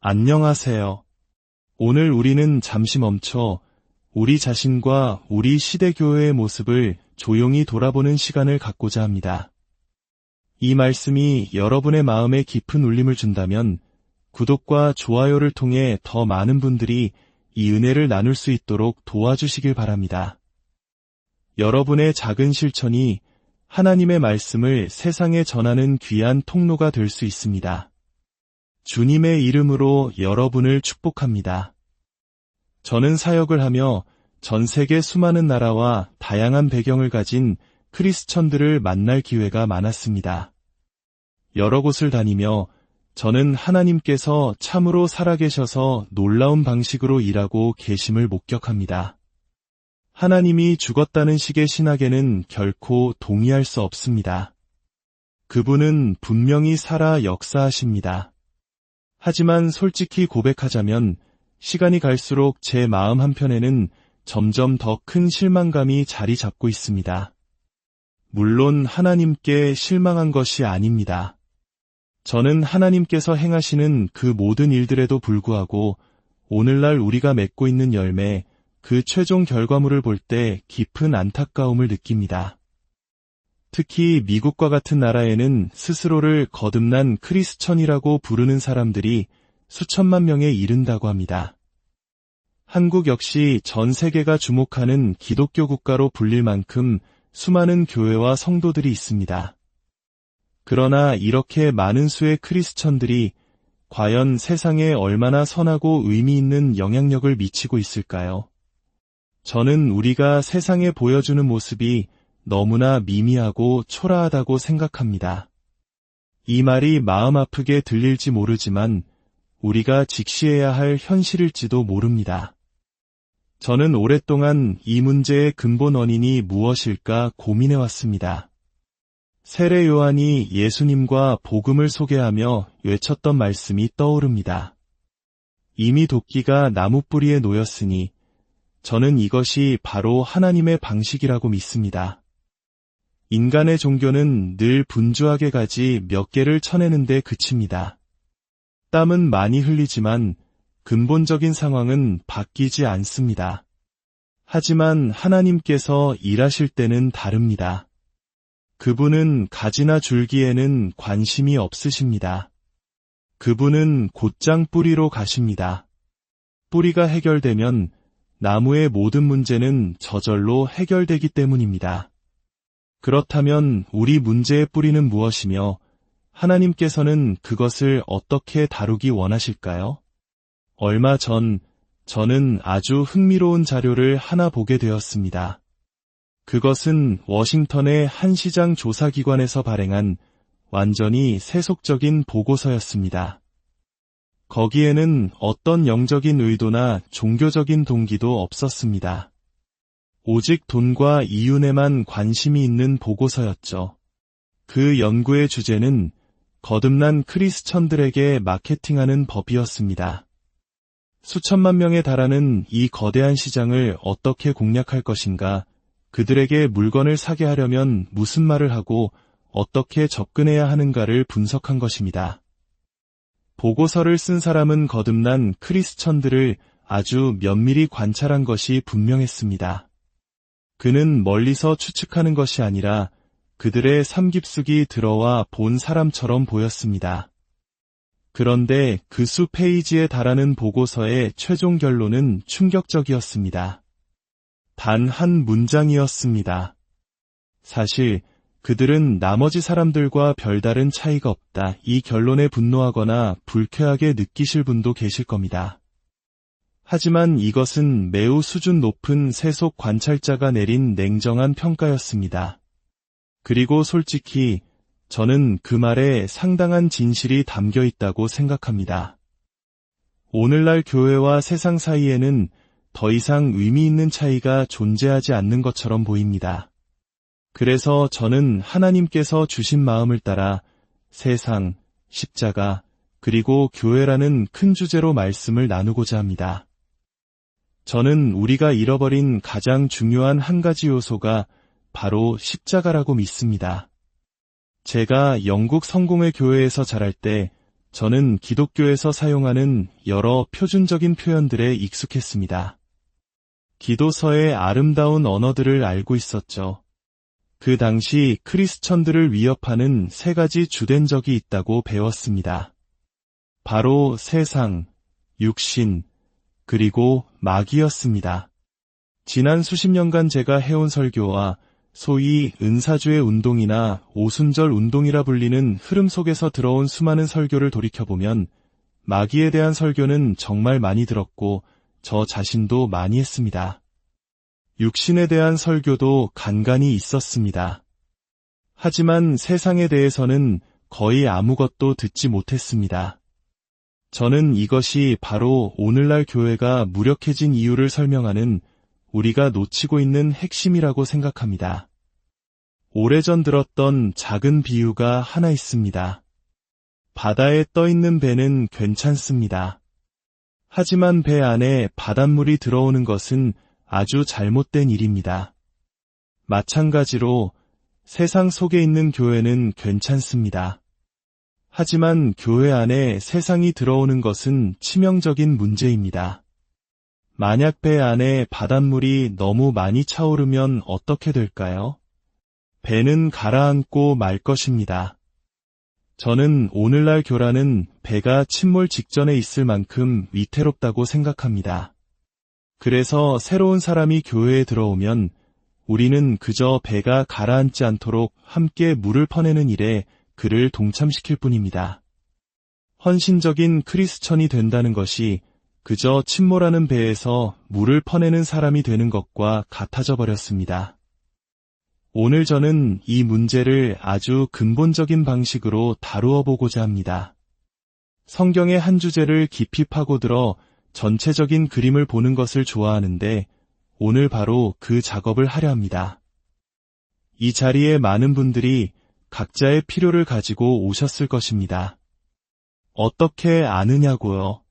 안녕하세요. 오늘 우리는 잠시 멈춰 우리 자신과 우리 시대 교회의 모습을 조용히 돌아보는 시간을 갖고자 합니다. 이 말씀이 여러분의 마음에 깊은 울림을 준다면 구독과 좋아요를 통해 더 많은 분들이 이 은혜를 나눌 수 있도록 도와주시길 바랍니다. 여러분의 작은 실천이 하나님의 말씀을 세상에 전하는 귀한 통로가 될 수 있습니다. 주님의 이름으로 여러분을 축복합니다. 저는 사역을 하며 전 세계 수많은 나라와 다양한 배경을 가진 크리스천들을 만날 기회가 많았습니다. 여러 곳을 다니며 저는 하나님께서 참으로 살아계셔서 놀라운 방식으로 일하고 계심을 목격합니다. 하나님이 죽었다는 식의 신학에는 결코 동의할 수 없습니다. 그분은 분명히 살아 역사하십니다. 하지만 솔직히 고백하자면 시간이 갈수록 제 마음 한편에는 점점 더 큰 실망감이 자리 잡고 있습니다. 물론 하나님께 실망한 것이 아닙니다. 저는 하나님께서 행하시는 그 모든 일들에도 불구하고 오늘날 우리가 맺고 있는 열매, 그 최종 결과물을 볼 때 깊은 안타까움을 느낍니다. 특히 미국과 같은 나라에는 스스로를 거듭난 크리스천이라고 부르는 사람들이 수천만 명에 이른다고 합니다. 한국 역시 전 세계가 주목하는 기독교 국가로 불릴 만큼 수많은 교회와 성도들이 있습니다. 그러나 이렇게 많은 수의 크리스천들이 과연 세상에 얼마나 선하고 의미 있는 영향력을 미치고 있을까요? 저는 우리가 세상에 보여주는 모습이 너무나 미미하고 초라하다고 생각합니다. 이 말이 마음 아프게 들릴지 모르지만 우리가 직시해야 할 현실일지도 모릅니다. 저는 오랫동안 이 문제의 근본 원인이 무엇일까 고민해왔습니다. 세례 요한이 예수님과 복음을 소개하며 외쳤던 말씀이 떠오릅니다. 이미 도끼가 나무 뿌리에 놓였으니 저는 이것이 바로 하나님의 방식이라고 믿습니다. 인간의 종교는 늘 분주하게 가지 몇 개를 쳐내는 데 그칩니다. 땀은 많이 흘리지만 근본적인 상황은 바뀌지 않습니다. 하지만 하나님께서 일하실 때는 다릅니다. 그분은 가지나 줄기에는 관심이 없으십니다. 그분은 곧장 뿌리로 가십니다. 뿌리가 해결되면 나무의 모든 문제는 저절로 해결되기 때문입니다. 그렇다면 우리 문제의 뿌리는 무엇이며 하나님께서는 그것을 어떻게 다루기 원하실까요? 얼마 전 저는 아주 흥미로운 자료를 하나 보게 되었습니다. 그것은 워싱턴의 한 시장 조사기관에서 발행한 완전히 세속적인 보고서였습니다. 거기에는 어떤 영적인 의도나 종교적인 동기도 없었습니다. 오직 돈과 이윤에만 관심이 있는 보고서였죠. 그 연구의 주제는 거듭난 크리스천들에게 마케팅하는 법이었습니다. 수천만 명에 달하는 이 거대한 시장을 어떻게 공략할 것인가, 그들에게 물건을 사게 하려면 무슨 말을 하고 어떻게 접근해야 하는가를 분석한 것입니다. 보고서를 쓴 사람은 거듭난 크리스천들을 아주 면밀히 관찰한 것이 분명했습니다. 그는 멀리서 추측하는 것이 아니라 그들의 삶 깊숙이 들어와 본 사람처럼 보였습니다. 그런데 그 수 페이지에 달하는 보고서의 최종 결론은 충격적이었습니다. 단 한 문장이었습니다. 사실 그들은 나머지 사람들과 별다른 차이가 없다. 이 결론에 분노하거나 불쾌하게 느끼실 분도 계실 겁니다. 하지만 이것은 매우 수준 높은 세속 관찰자가 내린 냉정한 평가였습니다. 그리고 솔직히 저는 그 말에 상당한 진실이 담겨 있다고 생각합니다. 오늘날 교회와 세상 사이에는 더 이상 의미 있는 차이가 존재하지 않는 것처럼 보입니다. 그래서 저는 하나님께서 주신 마음을 따라 세상, 십자가, 그리고 교회라는 큰 주제로 말씀을 나누고자 합니다. 저는 우리가 잃어버린 가장 중요한 한 가지 요소가 바로 십자가라고 믿습니다. 제가 영국 성공회 교회에서 자랄 때 저는 기독교에서 사용하는 여러 표준적인 표현들에 익숙했습니다. 기도서의 아름다운 언어들을 알고 있었죠. 그 당시 크리스천들을 위협하는 세 가지 주된 적이 있다고 배웠습니다. 바로 세상, 육신, 그리고 마귀였습니다. 지난 수십 년간 제가 해온 설교와 소위 은사주의 운동이나 오순절 운동이라 불리는 흐름 속에서 들어온 수많은 설교를 돌이켜보면 마귀에 대한 설교는 정말 많이 들었고 저 자신도 많이 했습니다. 육신에 대한 설교도 간간히 있었습니다. 하지만 세상에 대해서는 거의 아무것도 듣지 못했습니다. 저는 이것이 바로 오늘날 교회가 무력해진 이유를 설명하는 우리가 놓치고 있는 핵심이라고 생각합니다. 오래전 들었던 작은 비유가 하나 있습니다. 바다에 떠있는 배는 괜찮습니다. 하지만 배 안에 바닷물이 들어오는 것은 아주 잘못된 일입니다. 마찬가지로 세상 속에 있는 교회는 괜찮습니다. 하지만 교회 안에 세상이 들어오는 것은 치명적인 문제입니다. 만약 배 안에 바닷물이 너무 많이 차오르면 어떻게 될까요? 배는 가라앉고 말 것입니다. 저는 오늘날 교라는 배가 침몰 직전에 있을 만큼 위태롭다고 생각합니다. 그래서 새로운 사람이 교회에 들어오면 우리는 그저 배가 가라앉지 않도록 함께 물을 퍼내는 일에 그를 동참시킬 뿐입니다. 헌신적인 크리스천이 된다는 것이 그저 침몰하는 배에서 물을 퍼내는 사람이 되는 것과 같아져 버렸습니다. 오늘 저는 이 문제를 아주 근본적인 방식으로 다루어 보고자 합니다. 성경의 한 주제를 깊이 파고들어 전체적인 그림을 보는 것을 좋아하는데 오늘 바로 그 작업을 하려 합니다. 이 자리에 많은 분들이 각자의 필요를 가지고 오셨을 것입니다. 어떻게 아느냐고요?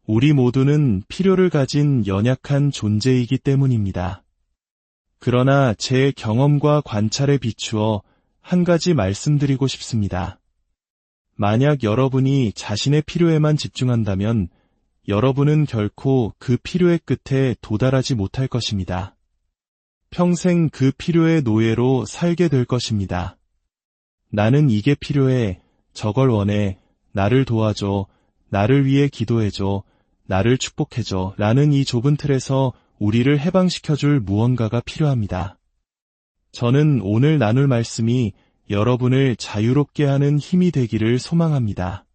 우리 모두는 필요를 가진 연약한 존재이기 때문입니다. 그러나 제 경험과 관찰에 비추어 한 가지 말씀드리고 싶습니다. 만약 여러분이 자신의 필요에만 집중한다면 여러분은 결코 그 필요의 끝에 도달하지 못할 것입니다. 평생 그 필요의 노예로 살게 될 것입니다. 나는 이게 필요해, 저걸 원해, 나를 도와줘, 나를 위해 기도해줘, 나를 축복해줘 라는 이 좁은 틀에서 우리를 해방시켜줄 무언가가 필요합니다. 저는 오늘 나눌 말씀이 여러분을 자유롭게 하는 힘이 되기를 소망합니다.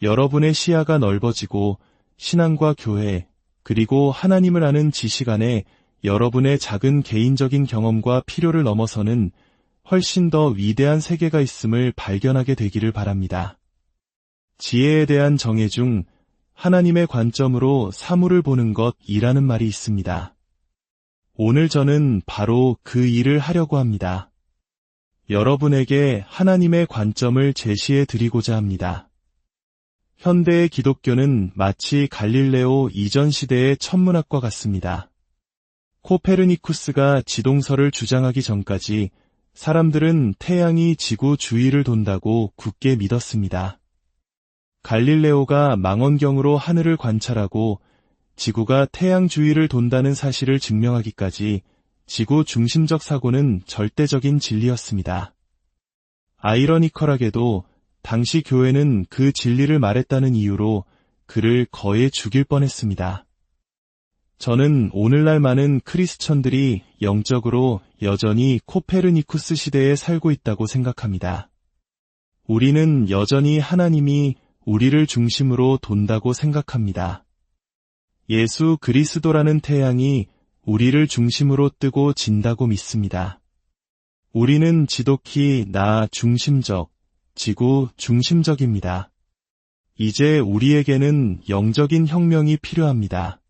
여러분의 시야가 넓어지고 신앙과 교회, 그리고 하나님을 아는 지식 안에 여러분의 작은 개인적인 경험과 필요를 넘어서는 훨씬 더 위대한 세계가 있음을 발견하게 되기를 바랍니다. 지혜에 대한 정의 중 하나님의 관점으로 사물을 보는 것이라는 말이 있습니다. 오늘 저는 바로 그 일을 하려고 합니다. 여러분에게 하나님의 관점을 제시해 드리고자 합니다. 현대의 기독교는 마치 갈릴레오 이전 시대의 천문학과 같습니다. 코페르니쿠스가 지동설을 주장하기 전까지 사람들은 태양이 지구 주위를 돈다고 굳게 믿었습니다. 갈릴레오가 망원경으로 하늘을 관찰하고 지구가 태양 주위를 돈다는 사실을 증명하기까지 지구 중심적 사고는 절대적인 진리였습니다. 아이러니컬하게도 당시 교회는 그 진리를 말했다는 이유로 그를 거의 죽일 뻔했습니다. 저는 오늘날 많은 크리스천들이 영적으로 여전히 코페르니쿠스 시대에 살고 있다고 생각합니다. 우리는 여전히 하나님이 우리를 중심으로 돈다고 생각합니다. 예수 그리스도라는 태양이 우리를 중심으로 뜨고 진다고 믿습니다. 우리는 지독히 나 중심적, 지구 중심적입니다. 이제 우리에게는 영적인 혁명이 필요합니다.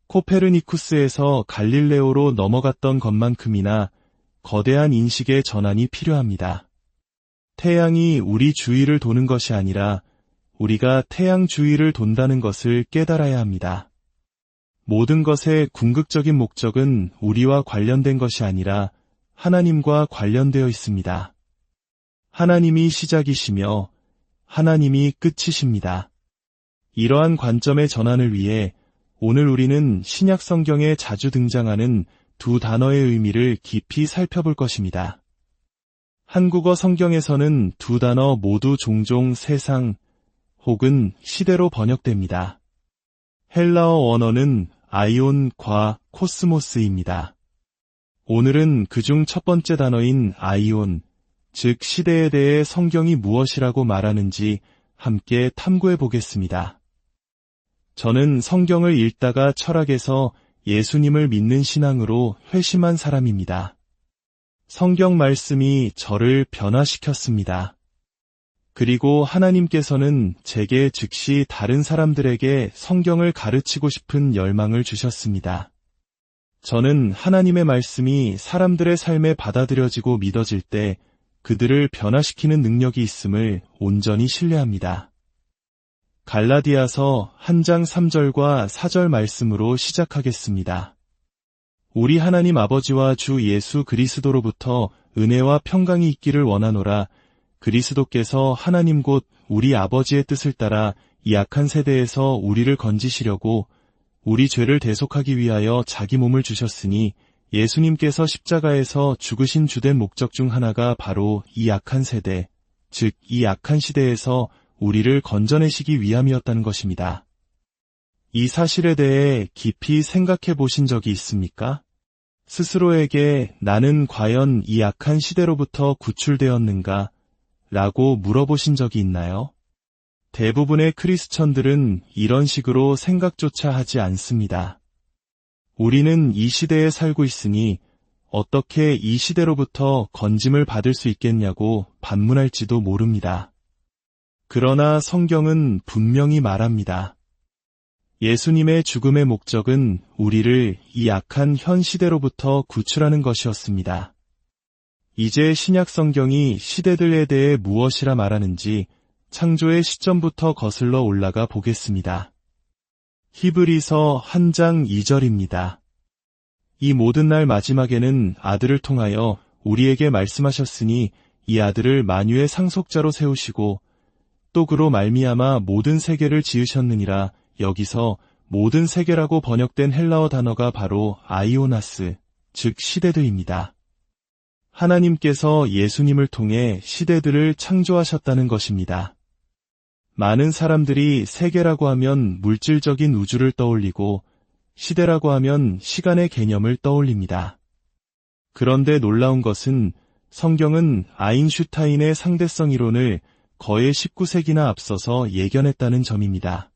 코페르니쿠스에서 갈릴레오로 넘어갔던 것만큼이나 거대한 인식의 전환이 필요합니다. 태양이 우리 주위를 도는 것이 아니라 우리가 태양 주위를 돈다는 것을 깨달아야 합니다. 모든 것의 궁극적인 목적은 우리와 관련된 것이 아니라 하나님과 관련되어 있습니다. 하나님이 시작이시며 하나님이 끝이십니다. 이러한 관점의 전환을 위해 오늘 우리는 신약 성경에 자주 등장하는 두 단어의 의미를 깊이 살펴볼 것입니다. 한국어 성경에서는 두 단어 모두 종종 세상 혹은 시대로 번역됩니다. 헬라어 원어는 아이온과 코스모스입니다. 오늘은 그중 첫 번째 단어인 아이온, 즉 시대에 대해 성경이 무엇이라고 말하는지 함께 탐구해 보겠습니다. 저는 성경을 읽다가 철학에서 예수님을 믿는 신앙으로 회심한 사람입니다. 성경 말씀이 저를 변화시켰습니다. 그리고 하나님께서는 제게 즉시 다른 사람들에게 성경을 가르치고 싶은 열망을 주셨습니다. 저는 하나님의 말씀이 사람들의 삶에 받아들여지고 믿어질 때 그들을 변화시키는 능력이 있음을 온전히 신뢰합니다. 갈라디아서 1장 3절과 4절 말씀으로 시작하겠습니다. 우리 하나님 아버지와 주 예수 그리스도로부터 은혜와 평강이 있기를 원하노라. 그리스도께서 하나님 곧 우리 아버지의 뜻을 따라 이 악한 세대에서 우리를 건지시려고 우리 죄를 대속하기 위하여 자기 몸을 주셨으니 예수님께서 십자가에서 죽으신 주된 목적 중 하나가 바로 이 악한 세대, 즉 이 악한 시대에서 우리를 건져내시기 위함이었다는 것입니다. 이 사실에 대해 깊이 생각해 보신 적이 있습니까? 스스로에게 나는 과연 이 악한 시대로부터 구출되었는가? 라고 물어보신 적이 있나요? 대부분의 크리스천들은 이런 식으로 생각조차 하지 않습니다. 우리는 이 시대에 살고 있으니 어떻게 이 시대로부터 건짐을 받을 수 있겠냐고 반문할지도 모릅니다. 그러나 성경은 분명히 말합니다. 예수님의 죽음의 목적은 우리를 이 악한 현 시대로부터 구출하는 것이었습니다. 이제 신약 성경이 시대들에 대해 무엇이라 말하는지 창조의 시점부터 거슬러 올라가 보겠습니다. 히브리서 1장 2절입니다. 이 모든 날 마지막에는 아들을 통하여 우리에게 말씀하셨으니 이 아들을 만유의 상속자로 세우시고 또 그로 말미암아 모든 세계를 지으셨느니라. 여기서 모든 세계라고 번역된 헬라어 단어가 바로 아이오나스, 즉 시대들입니다. 하나님께서 예수님을 통해 시대들을 창조하셨다는 것입니다. 많은 사람들이 세계라고 하면 물질적인 우주를 떠올리고 시대라고 하면 시간의 개념을 떠올립니다. 그런데 놀라운 것은 성경은 아인슈타인의 상대성 이론을 거의 19세기나 앞서서 예견했다는 점입니다.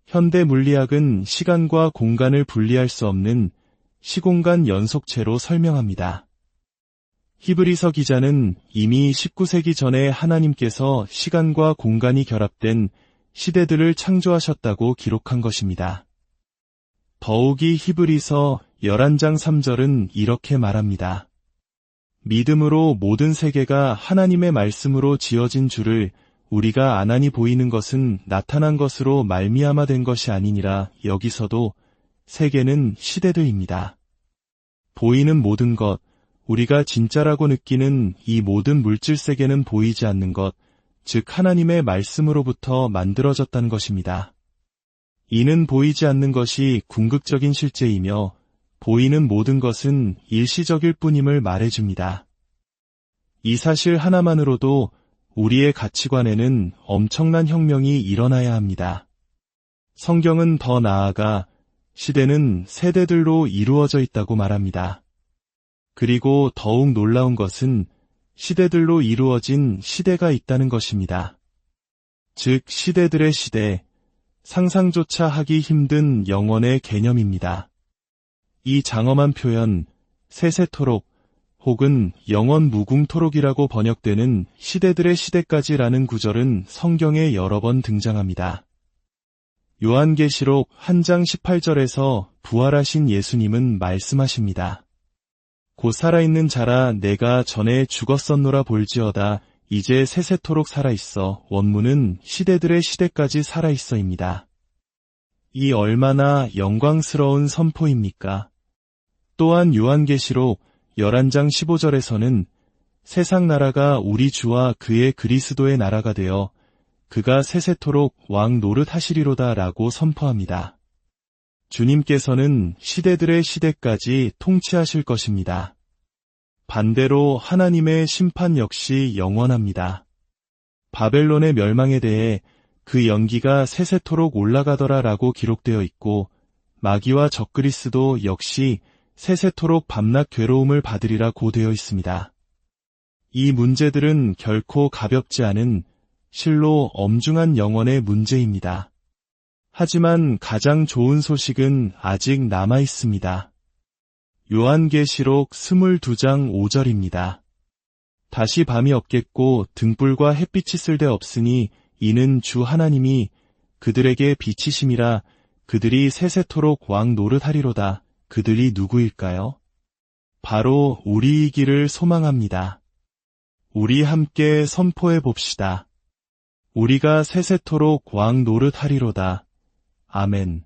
현대 물리학은 시간과 공간을 분리할 수 없는 시공간 연속체로 설명합니다. 히브리서 기자는 이미 19세기 전에 하나님께서 시간과 공간이 결합된 시대들을 창조하셨다고 기록한 것입니다. 더욱이 히브리서 11장 3절은 이렇게 말합니다. 믿음으로 모든 세계가 하나님의 말씀으로 지어진 줄을 우리가 아나니 보이는 것은 나타난 것으로 말미암아 된 것이 아니니라. 여기서도 세계는 시대들입니다. 보이는 모든 것, 우리가 진짜라고 느끼는 이 모든 물질 세계는 보이지 않는 것, 즉 하나님의 말씀으로부터 만들어졌다는 것입니다. 이는 보이지 않는 것이 궁극적인 실제이며 보이는 모든 것은 일시적일 뿐임을 말해줍니다. 이 사실 하나만으로도 우리의 가치관에는 엄청난 혁명이 일어나야 합니다. 성경은 더 나아가 시대는 세대들로 이루어져 있다고 말합니다. 그리고 더욱 놀라운 것은 시대들로 이루어진 시대가 있다는 것입니다. 즉 시대들의 시대, 상상조차 하기 힘든 영원의 개념입니다. 이 장엄한 표현, 세세토록 혹은 영원 무궁토록이라고 번역되는 시대들의 시대까지라는 구절은 성경에 여러 번 등장합니다. 요한계시록 1장 18절에서 부활하신 예수님은 말씀하십니다. 곧 살아있는 자라 내가 전에 죽었었노라 볼지어다 이제 세세토록 살아있어 원문은 시대들의 시대까지 살아있어입니다. 이 얼마나 영광스러운 선포입니까? 또한 요한계시록 11장 15절에서는 세상 나라가 우리 주와 그의 그리스도의 나라가 되어 그가 세세토록 왕 노릇하시리로다 라고 선포합니다. 주님께서는 시대들의 시대까지 통치하실 것입니다. 반대로 하나님의 심판 역시 영원합니다. 바벨론의 멸망에 대해 그 연기가 세세토록 올라가더라 라고 기록되어 있고, 마귀와 적그리스도 역시 세세토록 밤낮 괴로움을 받으리라 고되어 있습니다. 이 문제들은 결코 가볍지 않은 실로 엄중한 영혼의 문제입니다. 하지만 가장 좋은 소식은 아직 남아 있습니다. 요한계시록 22장 5절입니다. 다시 밤이 없겠고 등불과 햇빛이 쓸데없으니 이는 주 하나님이 그들에게 빛이심이라. 그들이 세세토록 왕 노릇하리로다. 그들이 누구일까요? 바로 우리이기를 소망합니다. 우리 함께 선포해 봅시다. 우리가 세세토록 왕 노릇하리로다. 아멘.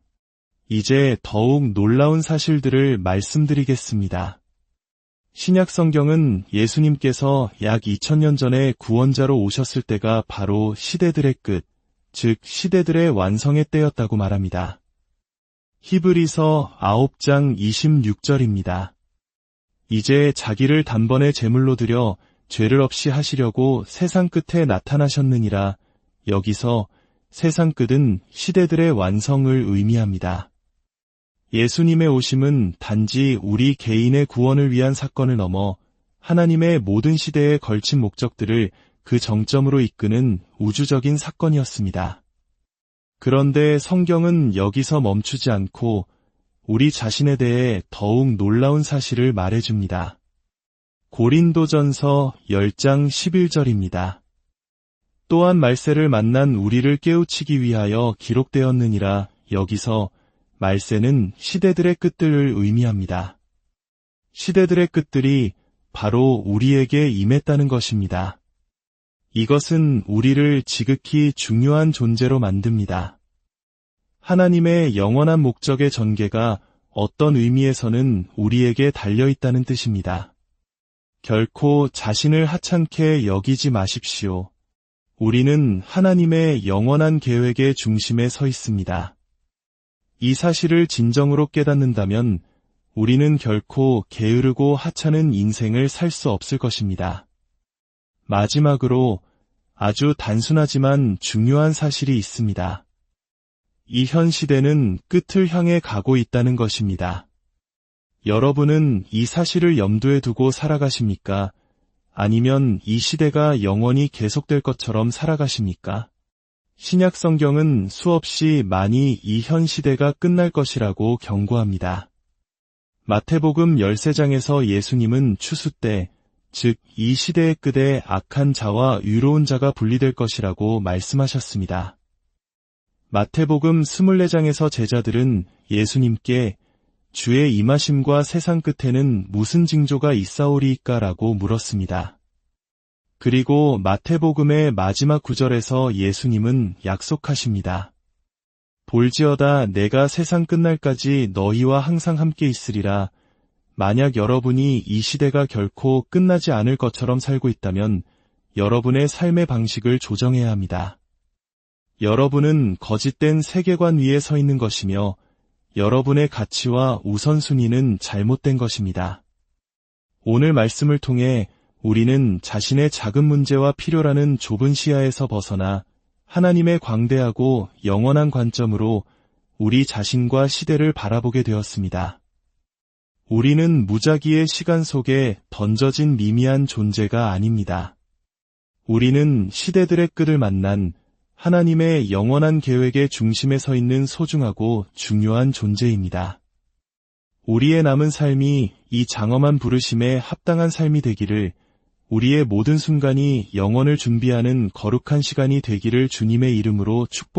이제 더욱 놀라운 사실들을 말씀드리겠습니다. 신약 성경은 예수님께서 약 2000년 전에 구원자로 오셨을 때가 바로 시대들의 끝, 즉 시대들의 완성의 때였다고 말합니다. 히브리서 9장 26절입니다. 이제 자기를 단번에 제물로 드려 죄를 없이 하시려고 세상 끝에 나타나셨느니라. 여기서 세상 끝은 시대들의 완성을 의미합니다. 예수님의 오심은 단지 우리 개인의 구원을 위한 사건을 넘어 하나님의 모든 시대에 걸친 목적들을 그 정점으로 이끄는 우주적인 사건이었습니다. 그런데 성경은 여기서 멈추지 않고 우리 자신에 대해 더욱 놀라운 사실을 말해줍니다. 고린도전서 10장 11절입니다. 또한 말세를 만난 우리를 깨우치기 위하여 기록되었느니라. 여기서 말세는 시대들의 끝들을 의미합니다. 시대들의 끝들이 바로 우리에게 임했다는 것입니다. 이것은 우리를 지극히 중요한 존재로 만듭니다. 하나님의 영원한 목적의 전개가 어떤 의미에서는 우리에게 달려있다는 뜻입니다. 결코 자신을 하찮게 여기지 마십시오. 우리는 하나님의 영원한 계획의 중심에 서 있습니다. 이 사실을 진정으로 깨닫는다면 우리는 결코 게으르고 하찮은 인생을 살 수 없을 것입니다. 마지막으로 아주 단순하지만 중요한 사실이 있습니다. 이 현 시대는 끝을 향해 가고 있다는 것입니다. 여러분은 이 사실을 염두에 두고 살아가십니까? 아니면 이 시대가 영원히 계속될 것처럼 살아가십니까? 신약 성경은 수없이 많이 이 현 시대가 끝날 것이라고 경고합니다. 마태복음 13장에서 예수님은 추수 때, 즉 이 시대의 끝에 악한 자와 의로운 자가 분리될 것이라고 말씀하셨습니다. 마태복음 24장에서 제자들은 예수님께 주의 임하심과 세상 끝에는 무슨 징조가 있사오리이까 라고 물었습니다. 그리고 마태복음의 마지막 구절에서 예수님은 약속하십니다. 볼지어다 내가 세상 끝날까지 너희와 항상 함께 있으리라. 만약 여러분이 이 시대가 결코 끝나지 않을 것처럼 살고 있다면 여러분의 삶의 방식을 조정해야 합니다. 여러분은 거짓된 세계관 위에 서 있는 것이며 여러분의 가치와 우선순위는 잘못된 것입니다. 오늘 말씀을 통해 우리는 자신의 작은 문제와 필요라는 좁은 시야에서 벗어나 하나님의 광대하고 영원한 관점으로 우리 자신과 시대를 바라보게 되었습니다. 우리는 무작위의 시간 속에 던져진 미미한 존재가 아닙니다. 우리는 시대들의 끝을 만난 하나님의 영원한 계획의 중심에 서 있는 소중하고 중요한 존재입니다. 우리의 남은 삶이 이 장엄한 부르심에 합당한 삶이 되기를, 우리의 모든 순간이 영원을 준비하는 거룩한 시간이 되기를 주님의 이름으로 축복합니다.